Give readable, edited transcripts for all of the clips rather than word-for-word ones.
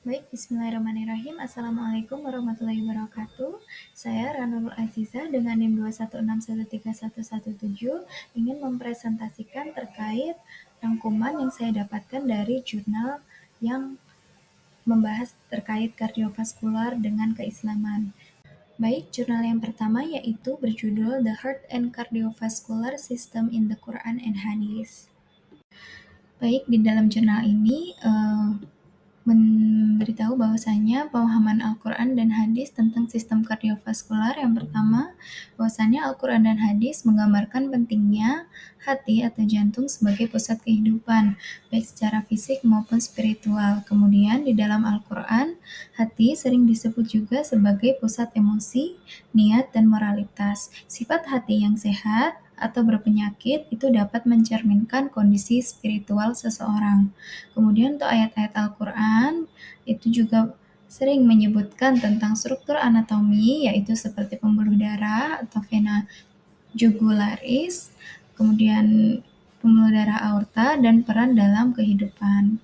Baik, bismillahirrahmanirrahim. Assalamualaikum warahmatullahi wabarakatuh. Saya Ranul Azizah dengan NIM 216131117 ingin mempresentasikan terkait rangkuman yang saya dapatkan dari jurnal yang membahas terkait kardiovaskular dengan keislaman. Baik, jurnal yang pertama yaitu berjudul The Heart and Cardiovascular System in the Quran and Hadith. Baik, di dalam jurnal ini memberitahu bahwasanya pemahaman Al-Quran dan Hadis tentang sistem kardiovaskular. Yang pertama, bahwasanya Al-Quran dan Hadis menggambarkan pentingnya hati atau jantung sebagai pusat kehidupan, baik secara fisik maupun spiritual. Kemudian di dalam Al-Quran, hati sering disebut juga sebagai pusat emosi, niat, dan moralitas. Sifat hati yang sehat atau berpenyakit itu dapat mencerminkan kondisi spiritual seseorang. Kemudian untuk ayat-ayat Al-Quran itu juga sering menyebutkan tentang struktur anatomi, yaitu seperti pembuluh darah atau vena jugularis, kemudian pembuluh darah aorta, dan peran dalam kehidupan.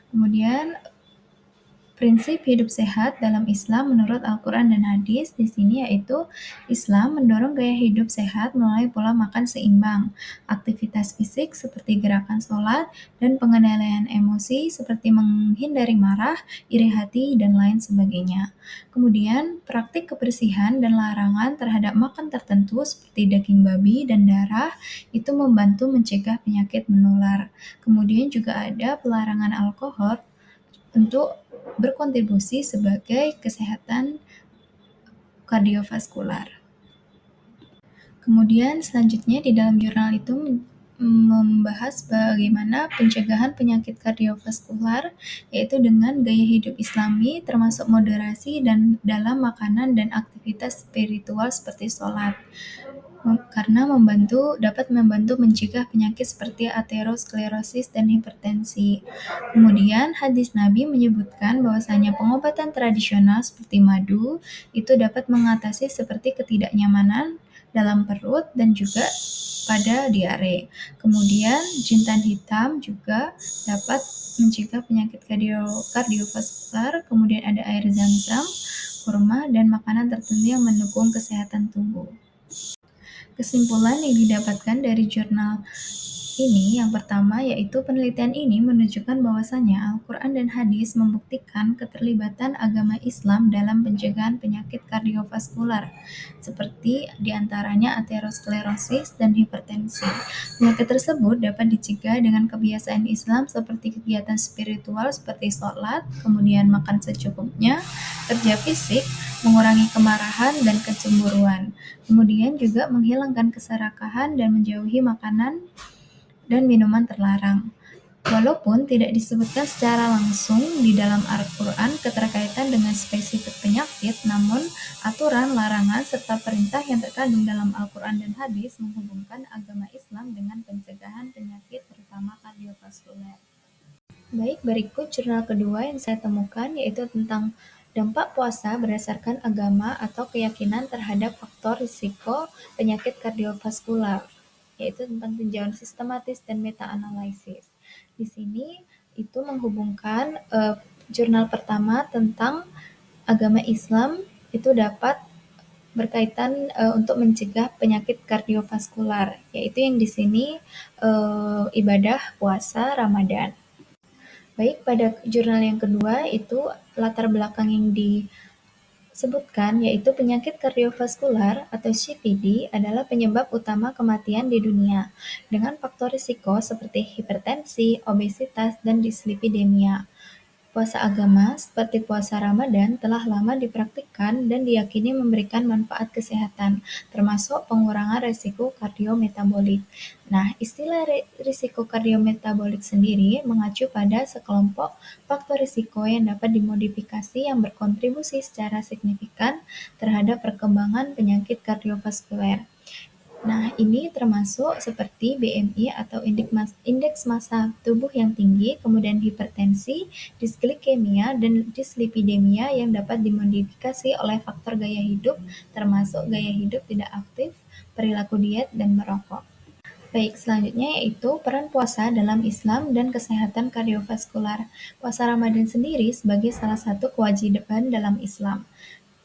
Kemudian prinsip hidup sehat dalam Islam menurut Al-Quran dan Hadis di sini yaitu Islam mendorong gaya hidup sehat melalui pola makan seimbang, aktivitas fisik seperti gerakan sholat, dan pengendalian emosi seperti menghindari marah, iri hati, dan lain sebagainya. Kemudian praktik kebersihan dan larangan terhadap makan tertentu seperti daging babi dan darah itu membantu mencegah penyakit menular. Kemudian juga ada pelarangan alkohol untuk berkontribusi sebagai kesehatan kardiovaskular. Kemudian selanjutnya di dalam jurnal itu membahas bagaimana pencegahan penyakit kardiovaskular, yaitu dengan gaya hidup Islami termasuk moderasi dan dalam makanan dan aktivitas spiritual seperti sholat. Karena dapat membantu mencegah penyakit seperti aterosklerosis dan hipertensi. Kemudian hadis Nabi menyebutkan bahwasanya pengobatan tradisional seperti madu itu dapat mengatasi seperti ketidaknyamanan dalam perut dan juga pada diare. Kemudian jintan hitam juga dapat mencegah penyakit kardiovaskular. Kemudian ada air zam-zam, kurma, dan makanan tertentu yang mendukung kesehatan tubuh. Kesimpulan yang didapatkan dari jurnal ini yang pertama yaitu penelitian ini menunjukkan bahwasanya Al-Quran dan Hadis membuktikan keterlibatan agama Islam dalam pencegahan penyakit kardiovaskular seperti diantaranya aterosklerosis dan hipertensi. Penyakit tersebut dapat dicegah dengan kebiasaan Islam seperti kegiatan spiritual seperti sholat, kemudian makan secukupnya, kerja fisik, mengurangi kemarahan dan kecemburuan. Kemudian juga menghilangkan keserakahan dan menjauhi makanan dan minuman terlarang. Walaupun tidak disebutkan secara langsung di dalam Al-Quran keterkaitan dengan spesifik penyakit, namun aturan, larangan, serta perintah yang terkandung dalam Al-Quran dan Hadis menghubungkan agama Islam dengan pencegahan penyakit terutama kardiovaskuler. Baik, berikut jurnal kedua yang saya temukan yaitu tentang dampak puasa berdasarkan agama atau keyakinan terhadap faktor risiko penyakit kardiovaskular, yaitu tentang tinjauan sistematis dan meta-analisis. Di sini itu menghubungkan jurnal pertama tentang agama Islam itu dapat berkaitan untuk mencegah penyakit kardiovaskular, yaitu yang di sini ibadah puasa Ramadan. Baik, pada jurnal yang kedua itu latar belakang yang disebutkan yaitu penyakit kardiovaskular atau CVD adalah penyebab utama kematian di dunia dengan faktor risiko seperti hipertensi, obesitas, dan dislipidemia. Puasa agama seperti puasa Ramadan telah lama dipraktikkan dan diyakini memberikan manfaat kesehatan, termasuk pengurangan risiko kardiometabolik. Nah, istilah risiko kardiometabolik sendiri mengacu pada sekelompok faktor risiko yang dapat dimodifikasi yang berkontribusi secara signifikan terhadap perkembangan penyakit kardiovaskuler. Nah, ini termasuk seperti BMI atau indeks massa tubuh yang tinggi, kemudian hipertensi, disglikemia, dan dislipidemia yang dapat dimodifikasi oleh faktor gaya hidup, termasuk gaya hidup tidak aktif, perilaku diet, dan merokok. Baik, selanjutnya yaitu peran puasa dalam Islam dan kesehatan kardiovaskular. Puasa Ramadan sendiri sebagai salah satu kewajiban dalam Islam,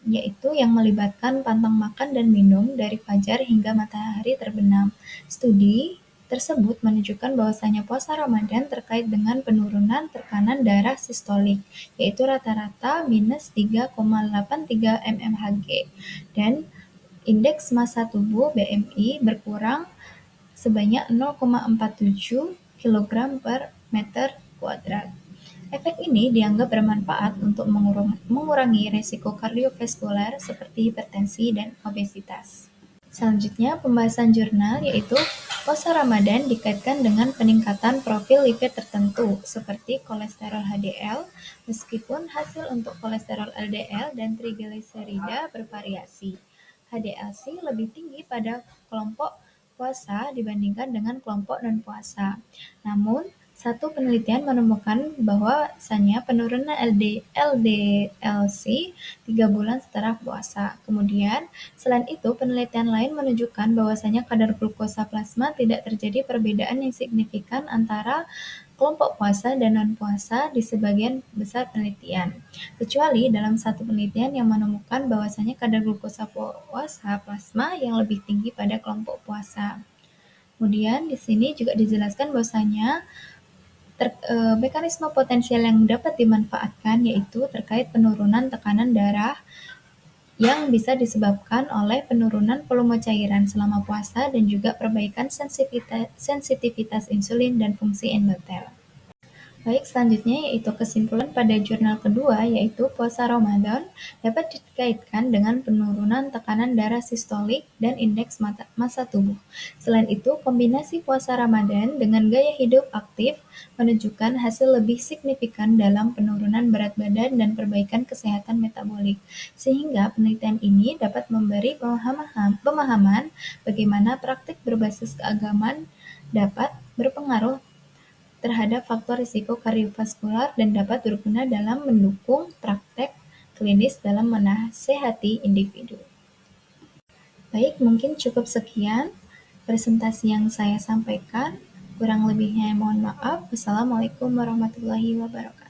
yaitu yang melibatkan pantang makan dan minum dari fajar hingga matahari terbenam. Studi tersebut menunjukkan bahwasanya puasa Ramadan terkait dengan penurunan tekanan darah sistolik, yaitu rata-rata minus 3,83 mmHg, dan indeks massa tubuh BMI berkurang sebanyak 0,47 kg per meter kuadrat. Efek ini dianggap bermanfaat untuk mengurangi risiko kardiovaskular seperti hipertensi dan obesitas. Selanjutnya, pembahasan jurnal yaitu puasa Ramadan dikaitkan dengan peningkatan profil lipid tertentu seperti kolesterol HDL, meskipun hasil untuk kolesterol LDL dan trigliserida bervariasi. HDL-C lebih tinggi pada kelompok puasa dibandingkan dengan kelompok non-puasa. Namun, satu penelitian menemukan bahwasanya penurunan LDL-C 3 bulan setelah puasa. Kemudian, selain itu, penelitian lain menunjukkan bahwasanya kadar glukosa plasma tidak terjadi perbedaan yang signifikan antara kelompok puasa dan non-puasa di sebagian besar penelitian, kecuali dalam satu penelitian yang menemukan bahwasanya kadar glukosa puasa plasma yang lebih tinggi pada kelompok puasa. Kemudian di sini juga dijelaskan bahwasanya mekanisme potensial yang dapat dimanfaatkan yaitu terkait penurunan tekanan darah yang bisa disebabkan oleh penurunan volume cairan selama puasa dan juga perbaikan sensitivitas insulin dan fungsi endotel. Baik, selanjutnya yaitu kesimpulan pada jurnal kedua, yaitu puasa Ramadan dapat dikaitkan dengan penurunan tekanan darah sistolik dan indeks massa tubuh. Selain itu, kombinasi puasa Ramadan dengan gaya hidup aktif menunjukkan hasil lebih signifikan dalam penurunan berat badan dan perbaikan kesehatan metabolik, sehingga penelitian ini dapat memberi pemahaman bagaimana praktik berbasis keagamaan dapat berpengaruh terhadap faktor risiko kardiovaskular dan dapat berguna dalam mendukung praktek klinis dalam menasehati individu. Baik, mungkin cukup sekian presentasi yang saya sampaikan. Kurang lebihnya mohon maaf. Wassalamualaikum warahmatullahi wabarakatuh.